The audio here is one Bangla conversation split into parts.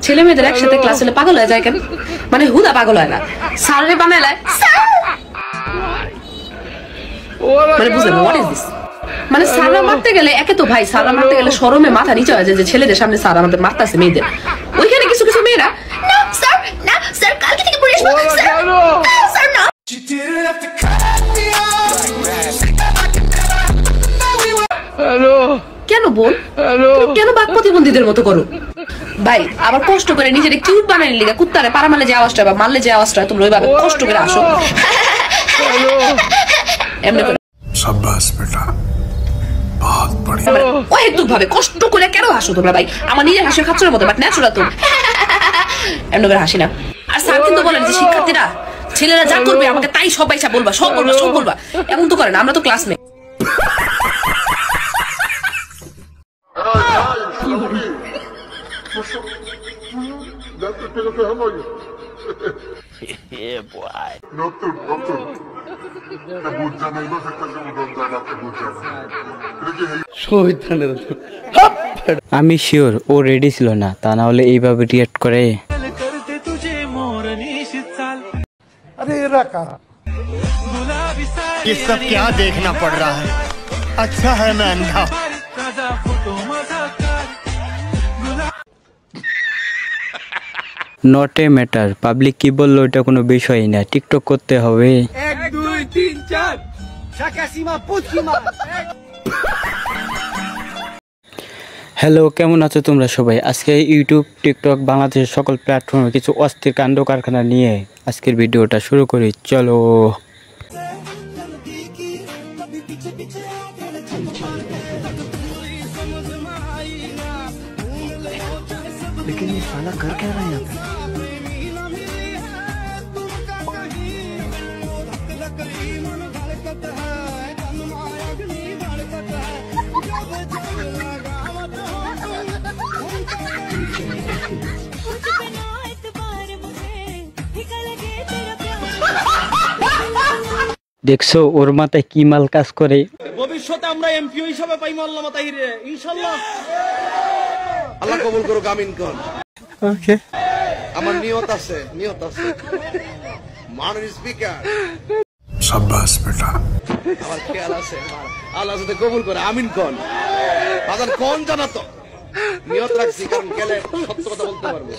ছেলে মেয়েদের একসাথে ক্লাস হলে পাগল হয়ে যায় কেন? মানে হুদা পাগল হয় না, স্যারে বানায় মানে বুঝলেন হোয়াট ইজ দিস? মানে সারা মারতে গেলে একে তো ভাই সারা মারতে গেলে শরমে মাথা নিচে হয়ে যায় যে ছেলেদের সামনে সারা আমাদের মারতেছে মেয়েদের। ওইখানে কিছু কিছু মেয়েরা না স্যার না স্যার কালকে থেকে পড়ে আসবো স্যার না। হ্যালো কেন বল কেন বাক প্রতিবন্ধীদের মতো করো ভাই? আবার কষ্ট করে নিজের কিউট বানাই লিগা কুত্তারে পাড়া মারলে যে আওয়াজটা বা মারলে যে আওয়াজটা তোমরা ওইভাবে কষ্ট করে আসো এমনি করে शाबाश बेटा बहुत बढ़िया। অহেতুক ভাবে কষ্ট করে কেন হাসো তোমরা ভাই? আমার নিজের হাসি খাচ্ছর মতো বাট ন্যাচুরাল তো এমনি করে হাসি না। আর স্যার কিন্তু বলেন যে শিক্ষার্থীরা ছেলেরা যা করবে আমাকে তাই সব পয়সা বলবা, সব বলবা, সব বলবা। এমন তো করে না, আমরা তো ক্লাসমেট। আমি শিওর ও রেডি ছিল না, তা না হলে এইভাবে রিয়েক্ট করে। ये सब क्या देखना पड़ रहा है? अच्छा है मैं अंधा। নট এ ম্যাটার, পাবলিক কি বললো এটা কোনো বিষয় না, টিকটক করতে হবে। 1 2 3 4 শাকাসিমা পুচিমা। হ্যালো, কেমন আছো তোমরা সবাই? আজকে ইউটিউব, টিকটক, বাংলাদেশের সকল প্ল্যাটফর্মে কিছু অস্থির কাণ্ড কারখানা নিয়ে আজকের ভিডিওটা শুরু করি, চলো। लेकिन ये साला कर क्या रहा है यहाँ पे? দেখছো ওর মাথায় কি মাল কাজ করে? ভবিষ্যতে আমরা এমপি হিসেবে পাইমু আল্লাহ মাতাহিরে ইনশাআল্লাহ। আল্লাহ কবুল করুক, আমিন কোন। ওকে, আমার নিয়ত আছে মাননীয় স্পিকার शाबाश बेटा। আমার খেয়াল আছে, আল্লাহ যাতে কবুল করে, আমিন কোন। বাজার কোন জানা তো নিয়ত রাখছি, কারণ গেলে সত্য কথা বলতে পারবো,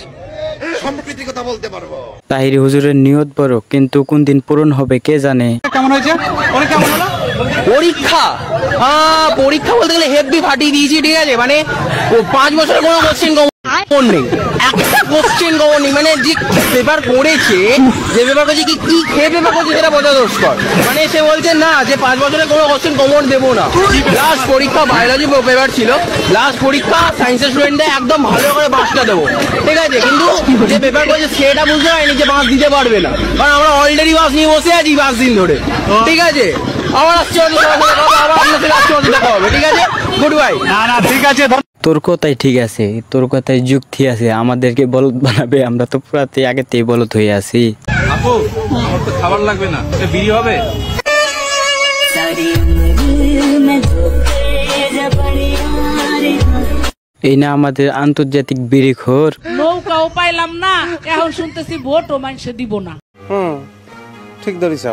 সম্প্রীতির কথা বলতে পারবো। তাহিরি হুজুরের নিয়ত বড়, কিন্তু কোন দিন পূরণ হবে কে জানে। কেমন হয়েছে? অনেক কেমন হলো পরীক্ষা? পরীক্ষা বলতে গেলে হেভি ফাটিয়ে দিয়েছি, ঠিক আছে? মানে 5 বছরের কোনো কোশ্চেন কমন নেই, একটা কোশ্চেন কমন নেই। মানে যে পেপার করেছে, যে পেপার করেছে কি খেয়ে পেপার করছে সেটা বোঝা দোষকর। মানে সে বলছে না যে 5 বছরের কোনো কোশ্চেন কমন দেবো না। লাস্ট পরীক্ষা বায়োলজি পেপার ছিল, লাস্ট পরীক্ষা সায়েন্সের স্টুডেন্টদের একদম ভালো করে বাসটা দেবো, ঠিক আছে? কিন্তু যে পেপার করেছে সেটা বুঝতে পারেনি যে বাস দিতে পারবে না, কারণ আমরা অলরেডি বাস নিয়ে বসে আছি 5 দিন ধরে, ঠিক আছে? আবার আসছে দেখা হবে, ঠিক আছে? Good bye. না ঠিক আছে, তোর কথাই ঠিক আছে, তোর কথাই যুক্তি আছে, আমাদেরকে বলদ বানাবে, আমরা তো পুরাতে আগেতেই বলদ হয়ে আছি। আপু আমার তো খাবার লাগবে না, বিড়ি হবে? এই না আমাদের আন্তর্জাতিক বিড়িখোর। নৌকাও পাইলাম না, এখন শুনতেছি ভোটও মানুষে দিব না। ঠিক ধরিস,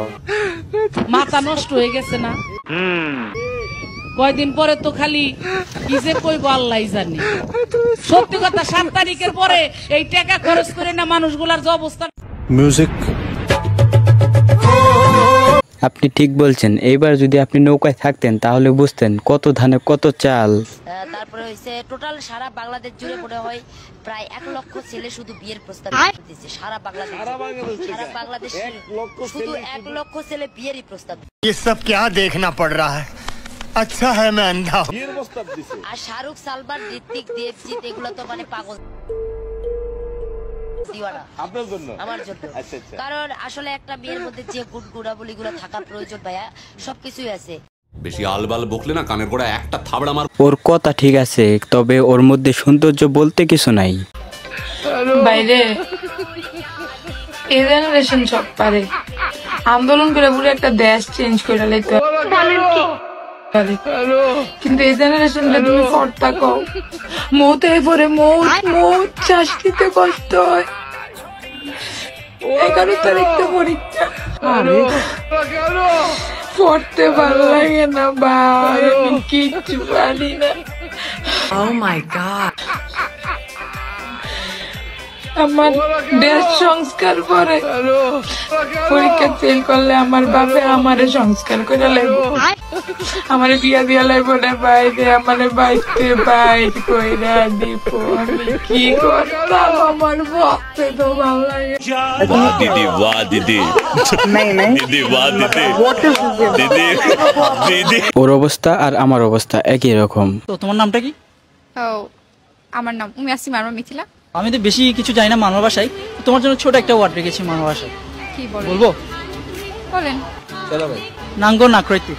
মাথা নষ্ট হয়ে গেছে না? কয়দিন পরে তো খালি কি যে কইব আল্লাহ জানি। সত্যি কথা, 7 তারিখের পরে এই টাকা খরচ করে না মানুষগুলার যে অবস্থা। म्यूजिक। আপনি ঠিক বলছেন, এইবার যদি আপনি নৌকায় থাকতেন তাহলে বুঝতেন কত ধানে কত চাল। তারপরে হইছে টোটাল সারা বাংলাদেশ জুড়ে মনে হয় প্রায় 1 লক্ষ ছেলে শুধু বিয়ের প্রস্তাব দিয়েছে। সারা বাংলাদেশ শুধু 1 লক্ষ ছেলে বিয়েরই প্রস্তাব। ये सब क्या देखना पड़ रहा है? अच्छा है मैं अंधा। আর শাহরুখ, সালমান, ঋত্বিক, দেবজিৎ এগুলো তো মানে পাগল দিওয়ানা আপনার জন্য, আমার জন্য। কারণ আসলে একটা মেয়ের মধ্যে যে গুণাবলীগুলো থাকা প্রয়োজন ভাইয়া, সবকিছুই আছে। বেশি আলবাল বকলে না কানের গোড়া একটা থাবড়া মার। ওর কথা ঠিক আছে, তবে ওর মধ্যে সৌন্দর্য বলতে কিছু নাই। বাইরে এই জেনারেশন সব পারে, আন্দোলন করে পুরো একটা দেশ চেঞ্জ করে লাইতে। কিন্তু এই জেনারেশনটা তুমি ফট থাকো, মৌতে পরে মৌত শ্বাস নিতে কষ্ট হয়। 11 তারিখটা পরীক্ষা, পড়তে ভালো লাগে না ভাই, আমি কিচ্ছু পারি না। Oh my God! আমার দেশ সংস্কার পরে পরীক্ষা ফেল করলে আমার বাপে আমারে সংস্কার করে লাগবো, আমারে বিয়া দিয়া লাগবো না বাইরে, আমারে বাইতে বাইর কইরা দিব। আমি কি করতাম, আমার ভক্তে তো ভালো লাগে। वाह दीदी, वाह दीदी, दीदी वाह दीदी, दीदी दीदी। ওর অবস্থা আর আমার অবস্থা একই রকম। তো তোমার নামটা কি? আমার নাম উমিয়াসি মারমা মিথিলা। আমি তো বেশি কিছু জানি না মানব ভাষায়, তোমার জন্য ছোট একটা ওয়ার্ড রেখেছি মানব ভাষায়। কি বলবো? বলবো? বলেন। চলো ভাই। নাঙ্গো নাকরইতি।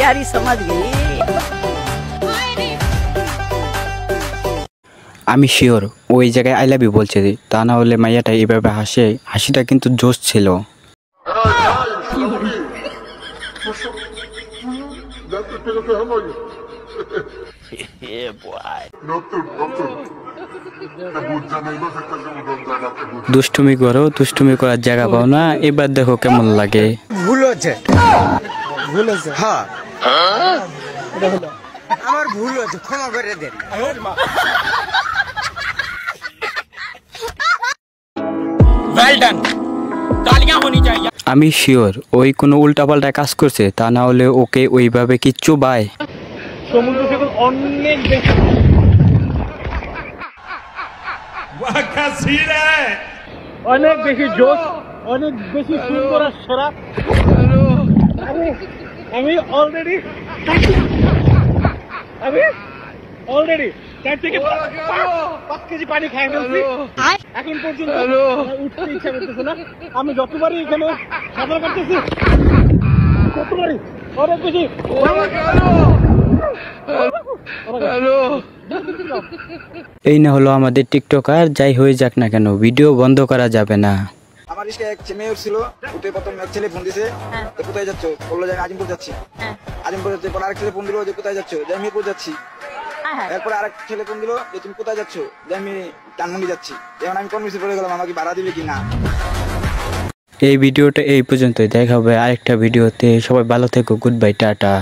यारी समझ गई। আমি শিওর ওই জায়গায় আই লাভ ইউ বলছে, তা না হলে মাইয়াটা এইভাবে হাসে, হাসিটা কিন্তু জোশ ছিল। দুষ্টুমি করো, দুষ্টুমি করার জায়গা পাও না, এবার দেখো কেমন লাগে। ভুল হচ্ছে, ভুল হচ্ছে, হ্যাঁ আমার ভুল হচ্ছে, ক্ষমা করে দেন। Well done. तालियां होनी चाहिए। আমি শিওর ওই কোনো উল্টাপাল্টা কাজ করছে, তা না হলে ওকে ওইভাবে কিচ্ছু বায়। সমুদ্র সৈকত অনেক বেশি অনেক বেশি জোশ, অনেক বেশি সুন্দর আর সেরা। আমি অলরেডি 4 থেকে 5 কেজি পানি খাই ফেলছি এখন পর্যন্ত, উঠতে ইচ্ছা করতেছে না। আমি যতবারই এখানে সাঁতার কাটতেছি ততবারই অনেক বেশি। এই না হলো আমাদের টিকটকার, যাই হয়ে যাক না কেন ভিডিও বন্ধ করা যাবে না। আমার ইসকে এক মেয়ে ছিল, উঠে প্রথম এক ছেলে ফোন দিছে, কোথায় যাচ্ছ? বললো যে আমি আজিমপুর যাচ্ছি। আজিমপুর যাচ্ছে, পরে আরেক ছেলে ফোন দিল যে কোথায় যাচ্ছ? যে আমি মিরপুর যাচ্ছি। এরপরে আরেক ছেলে ফোন দিল যে তুমি কোথায় যাচ্ছ? যে আমি ধানমন্ডি যাচ্ছি। যেমন আমি কনফিউজ পড়ে গেলাম, আমাকে ভাড়া দিবে কিনা। এই ভিডিওটা এই পর্যন্তই, দেখা হবে আরেকটা ভিডিওতে। সবাই ভালো থেকো, গুড বাই, টাটা।